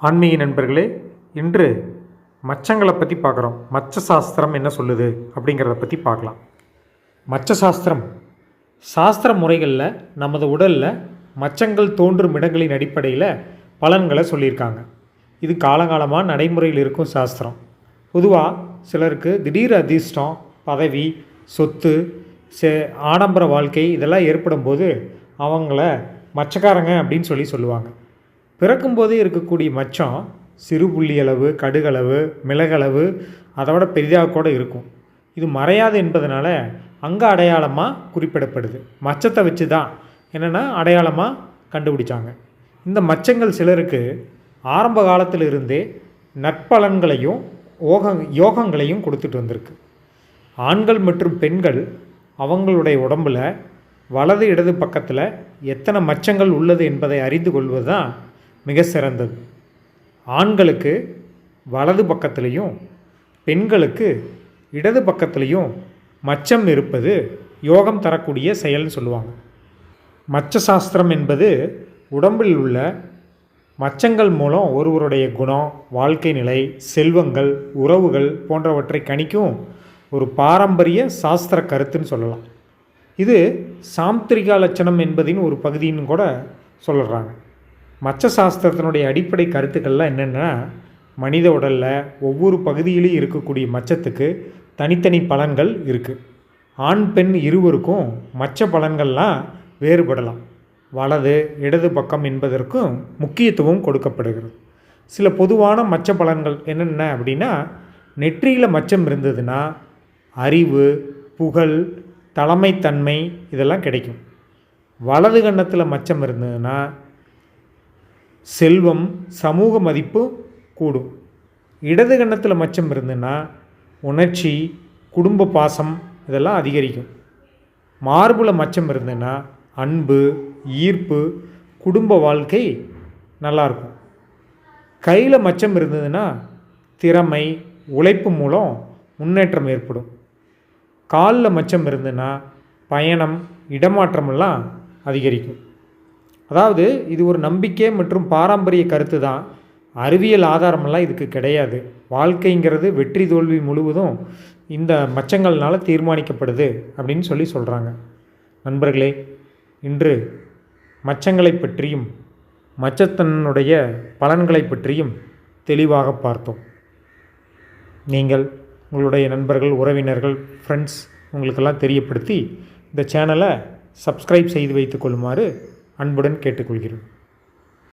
ஆன்மீக நண்பர்களே, இன்று மச்சங்களை பற்றி பார்க்குறோம். மச்ச சாஸ்திரம் என்ன சொல்லுது அப்படிங்கிறத பற்றி பார்க்கலாம். மச்ச சாஸ்திரம் சாஸ்திர முறைகளில் நமது உடலில் மச்சங்கள் தோன்றும் இடங்களின் அடிப்படையில் பலன்களை சொல்லியிருக்காங்க. இது காலங்காலமாக நடைமுறையில் இருக்கும் சாஸ்திரம். பொதுவாக சிலருக்கு திடீர் அதிர்ஷ்டம், பதவி, சொத்து, ஆடம்பர வாழ்க்கை இதெல்லாம் ஏற்படும் போது அவங்கள மச்சக்காரங்க அப்படின்னு சொல்லுவாங்க. பிறக்கும்போதே இருக்கக்கூடிய மச்சம் சிறு புள்ளி அளவு, கடுகளவு, மிளகளவு, அதை விட பெரிதாக கூட இருக்கும். இது மறையாது என்பதனால அங்கே அடையாளமாக குறிப்பிடப்படுது. மச்சத்தை வச்சு தான் என்னென்னா அடையாளமாக கண்டுபிடிச்சாங்க. இந்த மச்சங்கள் சிலருக்கு ஆரம்ப காலத்தில் இருந்தே நற்பலன்களையும் யோகங்களையும் கொடுத்துட்டு வந்திருக்கு. ஆண்கள் மற்றும் பெண்கள் அவங்களுடைய உடம்பில் வலது இடது பக்கத்தில் எத்தனை மச்சங்கள் உள்ளது என்பதை அறிந்து கொள்வது தான் மிக சிறந்தது. ஆண்களுக்கு வலது பக்கத்துலேயும் பெண்களுக்கு இடது பக்கத்துலேயும் மச்சம் இருப்பது யோகம் தரக்கூடிய செயல்னு சொல்லுவாங்க. மச்ச சாஸ்திரம் என்பது உடம்பில் உள்ள மச்சங்கள் மூலம் ஒருவருடைய குணம், வாழ்க்கை நிலை, செல்வங்கள், உறவுகள் போன்றவற்றை கணிக்கும் ஒரு பாரம்பரிய சாஸ்திர கருத்துன்னு சொல்லலாம். இது சாம்திரிகா லட்சணம் என்பதின் ஒரு பகுதின்னு கூட சொல்கிறாங்க. மச்ச சாஸ்திரத்தினுடைய அடிப்படை கருத்துக்கள்லாம் என்னென்னா, மனித உடலில் ஒவ்வொரு பகுதியிலையும் இருக்கக்கூடிய மச்சத்துக்கு தனித்தனி பலன்கள் இருக்குது. ஆண் பெண் இருவருக்கும் மச்ச பலன்கள்லாம் வேறுபடலாம். வலது இடது பக்கம் என்பதற்கும் முக்கியத்துவம் கொடுக்கப்படுகிறது. சில பொதுவான மச்ச பலன்கள் என்னென்ன அப்படின்னா, நெற்றியில் மச்சம் இருந்ததுன்னா அறிவு, புகழ், தலைமைத்தன்மை இதெல்லாம் கிடைக்கும். வலது கன்னத்தில் மச்சம் இருந்ததுன்னா செல்வம், சமூக மதிப்பு கூடும். இடது கன்னத்தில் மச்சம் இருந்ததுன்னா உணர்ச்சி, குடும்ப பாசம் இதெல்லாம் அதிகரிக்கும். மார்புல மச்சம் இருந்ததுன்னா அன்பு, ஈர்ப்பு, குடும்ப வாழ்க்கை நல்லாயிருக்கும். கையில் மச்சம் இருந்ததுன்னா திறமை, உழைப்பு மூலம் முன்னேற்றம் ஏற்படும். காலில் மச்சம் இருந்ததுன்னா பயணம், இடமாற்றமெல்லாம் அதிகரிக்கும். அதாவது இது ஒரு நம்பிக்கை மற்றும் பாரம்பரிய கருத்து தான். அறிவியல் ஆதாரமெல்லாம் இதுக்கு கிடையாது. வாழ்க்கைங்கிறது வெற்றி தோல்வி முழுவதும் இந்த மச்சங்கள்னால் தீர்மானிக்கப்படுது அப்படின்னு சொல்கிறாங்க. நண்பர்களே, இன்று மச்சங்களை பற்றியும் மச்சத்தனுடைய பலன்களை பற்றியும் தெளிவாக பார்த்தோம். நீங்கள் உங்களுடைய நண்பர்கள், உறவினர்கள், ஃப்ரெண்ட்ஸ் உங்களுக்கெல்லாம் தெரியப்படுத்தி இந்த சேனலை சப்ஸ்கிரைப் செய்து வைத்துக் கொள்ளுமாறு அன்புடன் கேட்டுக்கொள்கிறேன்.